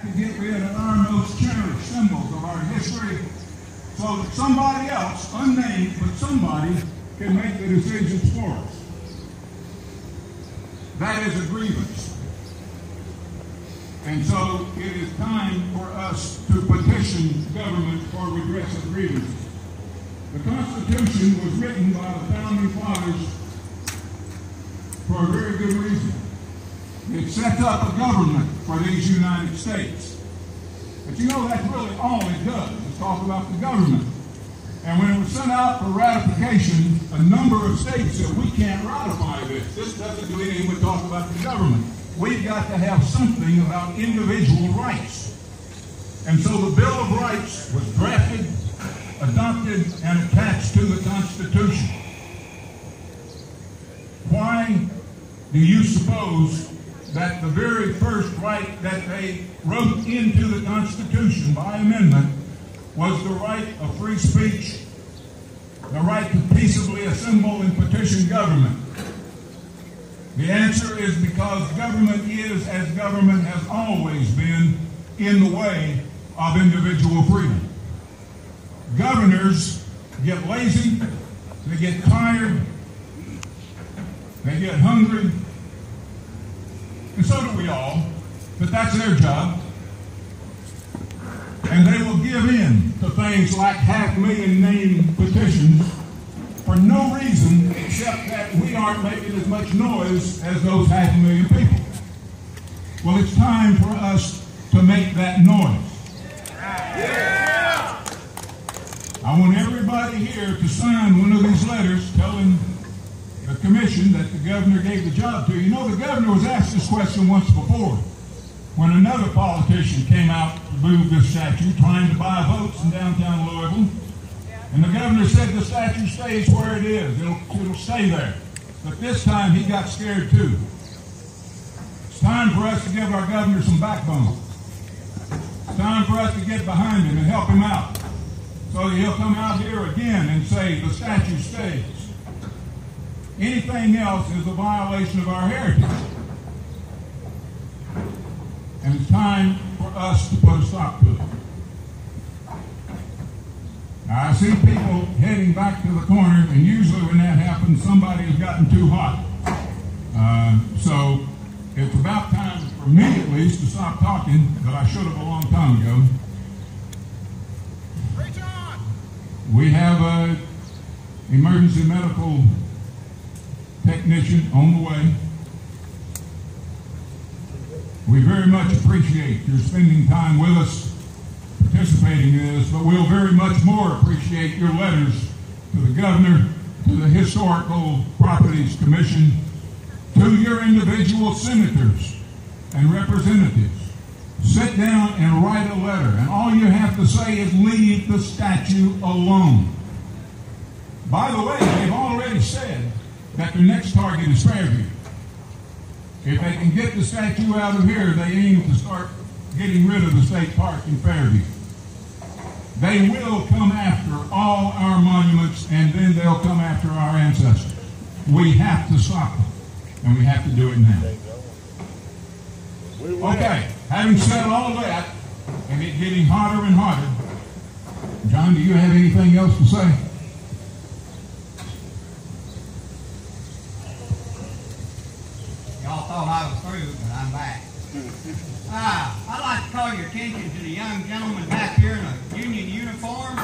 to get rid of our most cherished symbols of our history so that somebody else, unnamed, but somebody, can make the decisions for us. That is a grievance. And so it is time for us to petition government for redress of grievances. The Constitution was written by the Founding Fathers for a very good reason. It sets up a government for these United States. But you know, that's really all it does, is talk about the government. And when it was sent out for ratification, a number of states said, we can't ratify this. This doesn't do anything but talk about the government. We've got to have something about individual rights. And so the Bill of Rights was drafted, adopted, and attached to the Constitution. Why do you suppose that the very first right that they wrote into the Constitution by amendment was the right of free speech, the right to peaceably assemble and petition government? The answer is because government is, as government has always been, in the way of individual freedom. Governors get lazy, they get tired, they get hungry, and so do we all, but that's their job. And they will give in to things like 500,000 name petitions for no reason except that we aren't making as much noise as those 500,000 people. Well, it's time for us to make that noise. Yeah. I want everybody here to sign one of these letters telling the commission that the governor gave the job to. You know, the governor was asked this question once before when another politician came out to move this statue trying to buy votes in downtown Louisville. And the governor said the statue stays where it is. It'll stay there. But this time he got scared too. It's time for us to give our governor some backbone. It's time for us to get behind him and help him out so that he'll come out here again and say the statue stays. Anything else is a violation of our heritage. And it's time for us to put a stop to it. Now, I see people heading back to the corner, and usually when that happens, somebody has gotten too hot. So it's about time for me, at least, to stop talking, but I should have a long time ago. Preach on! We have an emergency medical technician on the way. We very much appreciate your spending time with us, participating in this, but we'll very much more appreciate your letters to the governor, to the Historical Properties Commission, to your individual senators and representatives. Sit down and write a letter, and all you have to say is leave the statue alone. By the way, they've already said that their next target is Fairview. If they can get the statue out of here, they aim to start getting rid of the state park in Fairview. They will come after all our monuments, and then they'll come after our ancestors. We have to stop them, and we have to do it now. Okay, having said all of that, and it getting hotter and hotter, John, do you have anything else to say? Y'all thought I was through, but I'm back. I'd like to call your attention to the young gentleman back here in a Union uniform.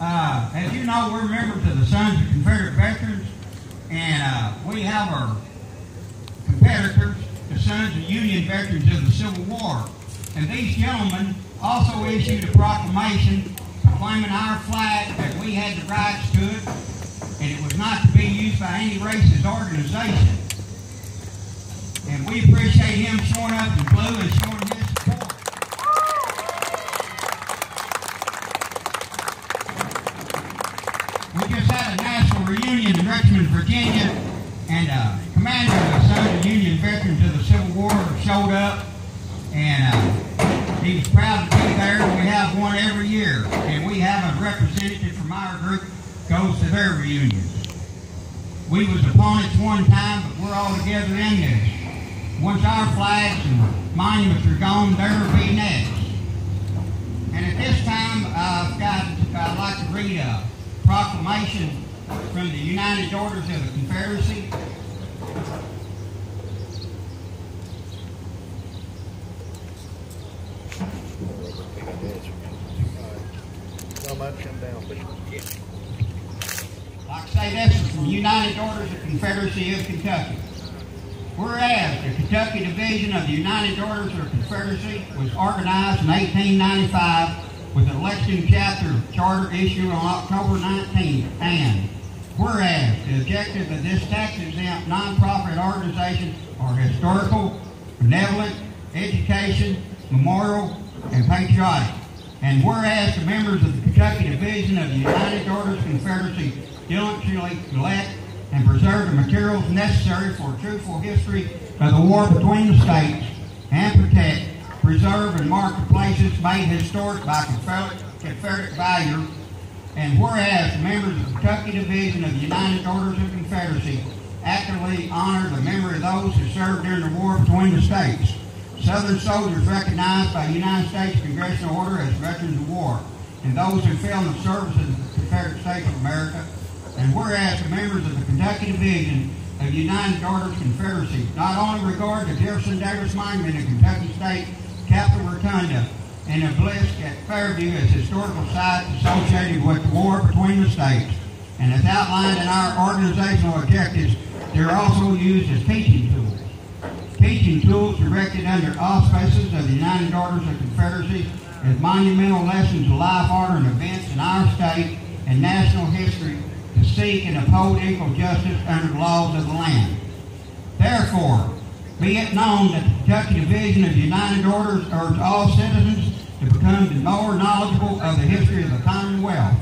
As you know, we're members of the Sons of Confederate Veterans, and we have our competitors, the Sons of Union Veterans of the Civil War. And these gentlemen also issued a proclamation proclaiming our flag that we had the rights to it, and it was not to be used by any racist organization. And we appreciate him showing up in blue and showing his support. We just had a national reunion in Richmond, Virginia, and commander of the Sons of Union Veterans of the Civil War showed up, and he was proud to be there. We have one every year, and we have a representative from our group goes to their reunions. We was opponents one time, but we're all together in this. Once our flags and monuments are gone, there will be proclamation from the United Daughters of the Confederacy. Like I say, this is from the United Daughters of the Confederacy of Kentucky. Whereas the Kentucky Division of the United Daughters of the Confederacy was organized in 1895 with an election chapter charter issued on October 19th, and whereas the objective of this tax-exempt nonprofit organization are historical, benevolent, education, memorial, and patriotic, and whereas the members of the Kentucky Division of the United Daughters of the Confederacy diligently collect and preserve the materials necessary for a truthful history of the war between the states, and protect, preserve, and mark the places made historic by Confederate value, and whereas the members of the Kentucky Division of the United Daughters of the Confederacy actively honor the memory of those who served during the war between the states, Southern soldiers recognized by the United States Congressional Order as veterans of war, and those who fell in the service of the Confederate States of America. And whereas the members of the Kentucky Division of the United Daughters Confederacy not only regard the Jefferson Davis Monument in Kentucky State Capitol Rotunda and obelisk at Fairview as historical sites associated with the war between the states, and as outlined in our organizational objectives, they are also used as teaching tools. Teaching tools directed under auspices of the United Daughters of the Confederacy as monumental lessons of life, art, and events in our state and national history to seek and uphold equal justice under the laws of the land. Therefore, be it known that the Kentucky Division of the United Daughters urges all citizens to become more knowledgeable of the history of the Commonwealth,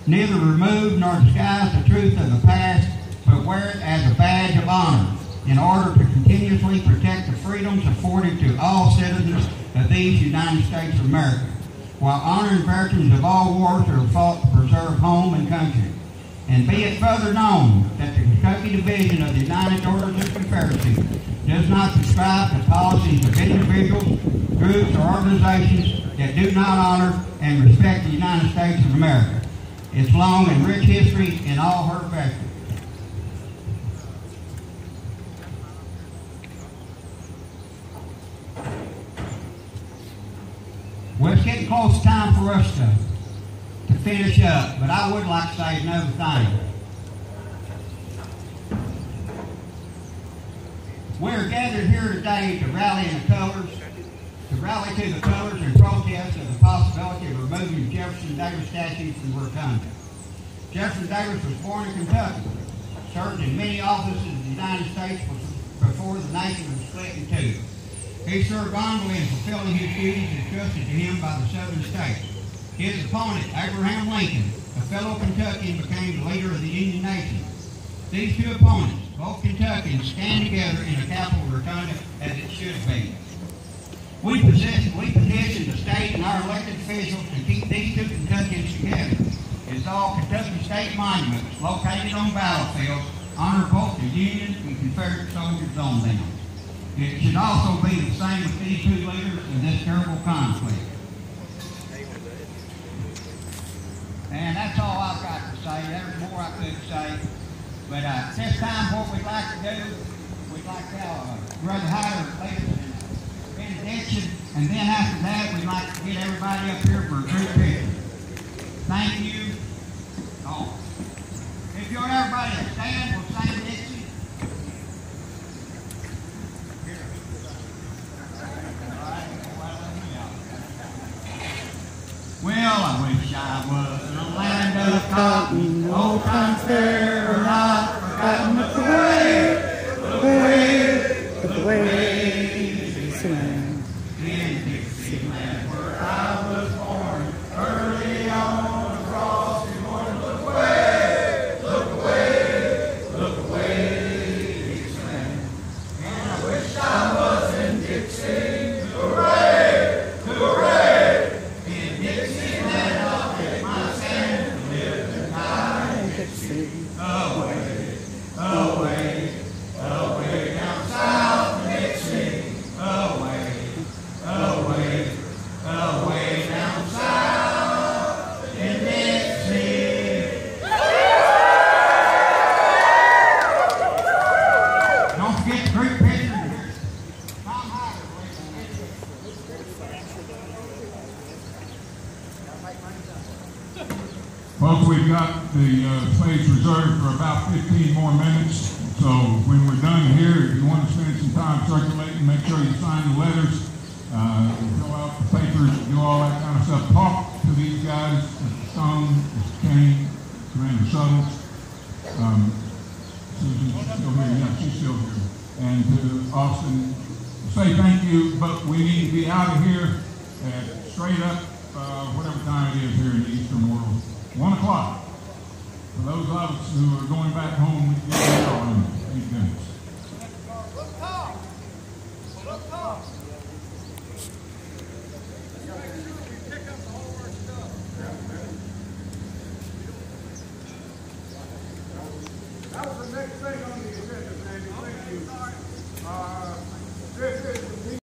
neither remove nor disguise the truth of the past, but wear it as a badge of honor in order to continuously protect the freedoms afforded to all citizens of these United States of America, while honoring veterans of all wars who have fought to preserve home and country. And be it further known that the Kentucky Division of the United Daughters of the Confederacy does not subscribe to policies of individuals, groups, or organizations that do not honor and respect the United States of America, its long and rich history, and all her veterans. Well, it's getting close time for us to finish up, but I would like to say another thing. We're gathered here today to rally to the colors in protest of the possibility of removing the Jefferson Davis statue from Rotunda. Jefferson Davis was born in Kentucky, served in many offices in the United States before the nation was split in two. He served honorably in fulfilling his duties entrusted to him by the Southern states. His opponent, Abraham Lincoln, a fellow Kentuckian, became the leader of the Union Nation. These two opponents, both Kentuckians, stand together in the Capitol Rotunda as it should be. We petition the state and our elected officials to keep these two Kentuckians together. It's all Kentucky state monuments located on battlefields honor both the Union and Confederate soldiers on them. It should also be the same with these two leaders in this terrible conflict. And that's all I've got to say. There's more I could say. But this time what we'd like to do, we'd like to have Brother Hyder lead us in benediction. And then after that, we'd like to get everybody up here for a group picture. Thank you all. If you want everybody to stand, we'll sing Dixie. Well, I wish I was in a land of cotton, old times fair or not, forgotten the way, Dixieland. In Dixieland, where I was born, early on across the morning, look away, Dixieland. And I wish I was in Dixie, hooray, hooray. Away down south of Dixie, away Folks, we've got the space reserved for about 15 more minutes. So when we're done here, if you want to spend some time circulating, make sure you sign the letters, fill out the papers, do all that kind of stuff. Talk to these guys, Mr. Stone, Mr. Kane, Commander Suttles. Susan's still here. Yeah, she's still here. And to Austin, say thank you, but we need to be out of here at straight up, whatever time it is here in the Eastern world. 1 o'clock. For those of us who are going back home, we get there in 8 minutes.